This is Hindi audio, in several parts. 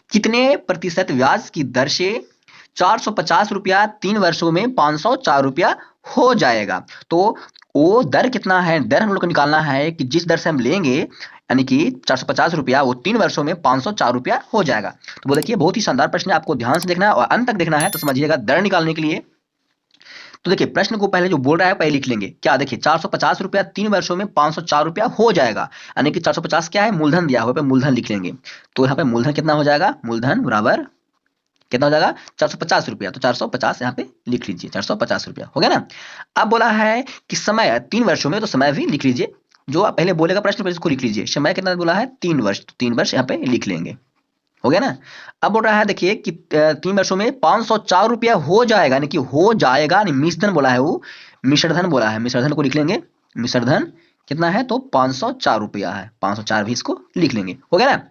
कितने प्रतिशत ब्याज की दर से 450 रुपया 3 वर्षों में 504 रुपया हो जाएगा। तो वो दर कितना है, दर हम लोग को निकालना है कि जिस दर से हम लेंगे, यानी कि 450 रुपया वो 3 वर्षों में 504 रुपया हो जाएगा। तो वो देखिए बहुत ही शानदार प्रश्न है, आपको ध्यान से देखना है और अंत तक देखना है। तो समझिएगा दर निकालने के लिए, तो देखिए प्रश्न को पहले जो बोल रहा है पहले लिख लेंगे। क्या, देखिए 450 रुपया 3 वर्षों में 504 रुपया हो जाएगा, यानी कि 450 क्या है, मूलधन दिया हुआ है, मूलधन लिख लेंगे। तो यहाँ पे मूलधन कितना हो जाएगा, मूलधन बराबर कितना हो जाएगा 450 रुपया। तो 450 यहाँ पे लिख लीजिए, 450 रुपया हो गया ना। अब बोला है कि समय 3 वर्षों में, तो समय भी लिख लीजिए, जो आप पहले बोलेगा प्रश्न पर इसको लिख लीजिए। समय कितना बोला है, 3 वर्ष, तो 3 वर्ष यहाँ पे लिख लेंगे, हो गया ना। अब बोल रहा है देखिए कि 3 वर्षों में 504 रुपया हो जाएगा, यानी कि हो जाएगा, यानी मिश्रधन बोला है, वो मिश्रधन बोला है, मिश्रधन को लिख लेंगे। मिश्रधन कितना है, तो 504 रुपया है, 504 भी इसको लिख लेंगे, हो गया ना।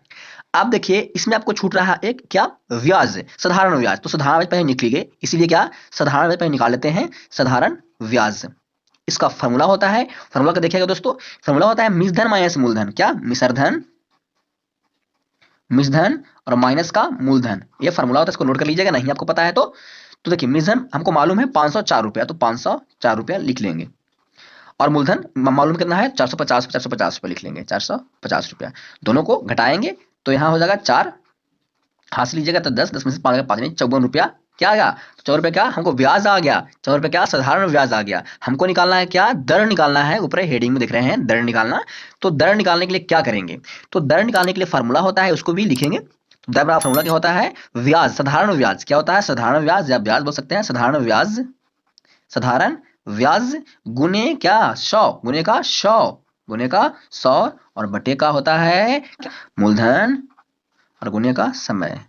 अब देखिए इसमें आपको छूट रहा है एक क्या, ब्याज, साधारण ब्याज। तो साधारण ब्याज पहले निकलेंगे, इसीलिए क्या, साधारण ब्याज पहले निकाल लेते हैं, साधारण ब्याज। इसका फॉर्मूला होता है, फॉर्मूला का देखिएगा दोस्तों, फॉर्मूला होता है मिश्रधन माइनस मूलधन। क्या, मिश्रधन, मिश्रधन और माइनस का मूलधन, ये फॉर्मूला होता है, इसको नोट कर लीजिएगा, नहीं आपको पता है तो देखिए मिश्रधन हमको मालूम है 504 रुपया, तो 504 रुपया लिख लेंगे, और मूलधन मालूम कितना है 450, 450 रुपया लिख लेंगे, 450 रुपया। दोनों को घटाएंगे तो यहाँ हो जाएगा 4, हाथ से लीजिएगा तो 10, 10 में से 5 5 नहीं 54 रुपया क्या आ गया, 4 रुपया क्या हमको ब्याज आ गया, 4 रुपया क्या साधारण ब्याज आ गया। हमको निकालना है क्या, दर निकालना है, ऊपर हेडिंग में देख रहे हैं दर निकालना। तो दर निकालने के लिए क्या करेंगे, तो दर निकालने के लिए फार्मूला होता है, उसको भी लिखेंगे। तो दर बराबर फार्मूला क्या होता है, ब्याज, साधारण ब्याज क्या होता है, साधारण ब्याज या ब्याज बोल सकते हैं, साधारण ब्याज, साधारण ब्याज गुने क्या, 100, गुने का 100, गुने का 100, और बटे का होता है मूलधन, और गुने का समय,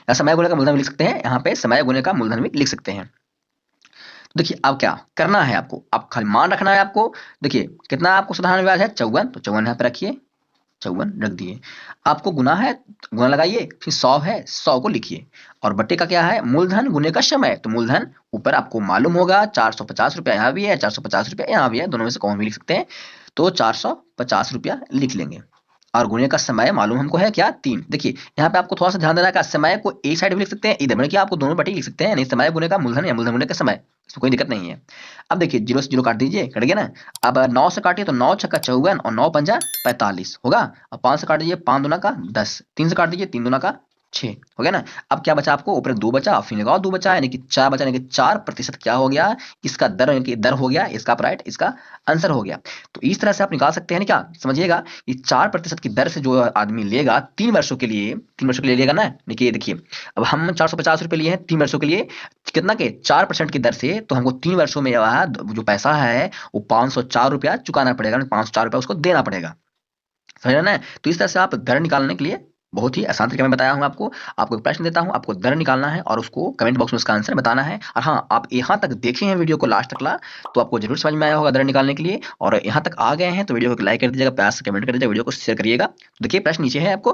या समय गुने का मूलधन भी लिख सकते हैं, यहाँ पे समय गुने का मूलधन भी लिख सकते हैं। तो देखिए अब क्या करना है आपको, आप खाली मान रखना है आपको। देखिए कितना आपको साधारण ब्याज है 54, तो 54 यहाँ पे रखिए, 54 रख दिए। आपको गुना है, गुना लगाइए, फिर 100 है, 100 को लिखिए, और बट्टे का क्या है, मूलधन गुने का समय। तो मूलधन ऊपर आपको मालूम होगा 450 रुपया यहाँ भी है, 450 रुपया यहाँ भी है, दोनों में से कौन भी लिख सकते हैं, तो 450 रुपया लिख लेंगे। और गुणे का समय मालूम हमको है क्या, 3। देखिए यहाँ पे आपको थोड़ा सा ध्यान देना है, समय को एक साइड भी लिख सकते हैं, इधर मतलब कि आपको दोनों बटे लिख सकते हैं, नहीं समय गुणे का मूलधन या मूलधन गुणे का समय, इसमें कोई दिक्कत नहीं है। अब देखिए 0 से 0 काट दीजिए, कट गया ना। अब 9 से काटिए तो 9 छक्का 54 और 9 पंजा 45 होगा। अब 5 से काट दीजिए, 5 दूना का 10, 3 से काट दीजिए, 3 दूना का 6, हो गया ना। अब क्या बचा आपको, ऊपर 2 बचा, फिर लगाओ 2 बचा, यानी कि 4 बचा, यानी कि 4% क्या हो गया, इसका दर, यानी कि दर हो गया, इसका राइट, इसका आंसर हो गया। तो इस तरह से आप निकाल सकते हैं क्या, समझिएगा, ये 4% की दर से जो आदमी लेगा 3 वर्षों के लिए, 3 वर्षों के लिए लेगा ना, देखिए अब हम 450 रुपये लिए हैं 3 वर्षों के लिए, कितना के 4% की दर से, तो हमको 3 वर्षों में जो पैसा है वो 504 रुपया चुकाना पड़ेगा, 504 रुपया उसको देना पड़ेगा, समझ रहे ना। तो इस तरह से आप दर निकालने के लिए बहुत ही आसान तरीके में बताया हूं आपको। आपको एक प्रश्न देता हूं, आपको दर निकालना है और उसको कमेंट बॉक्स में उसका आंसर बताना है। और हाँ, आप यहाँ तक देखे हैं वीडियो को लास्ट तक ला, तो आपको जरूर समझ में आया होगा दर निकालने के लिए। और यहाँ तक आ गए हैं तो वीडियो को लाइक कर दीजिएगा, प्यार से कमेंट कर दीजिएगा, वीडियो को शेयर करिएगा। तो देखिए प्रश्न नीचे है आपको।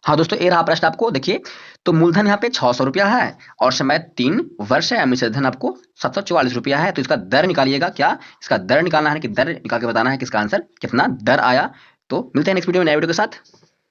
हाँ दोस्तों, ये रहा प्रश्न आपको, देखिए तो मूलधन यहाँ पे 600 रुपया है और समय 3 वर्ष है, मिश्रधन आपको 744 रुपया है। तो इसका दर निकालिएगा, क्या इसका दर निकालना है, कि दर निकाल के बताना है कि इसका आंसर कितना दर आया। तो मिलते हैं नेक्स्ट वीडियो में नए वीडियो के साथ।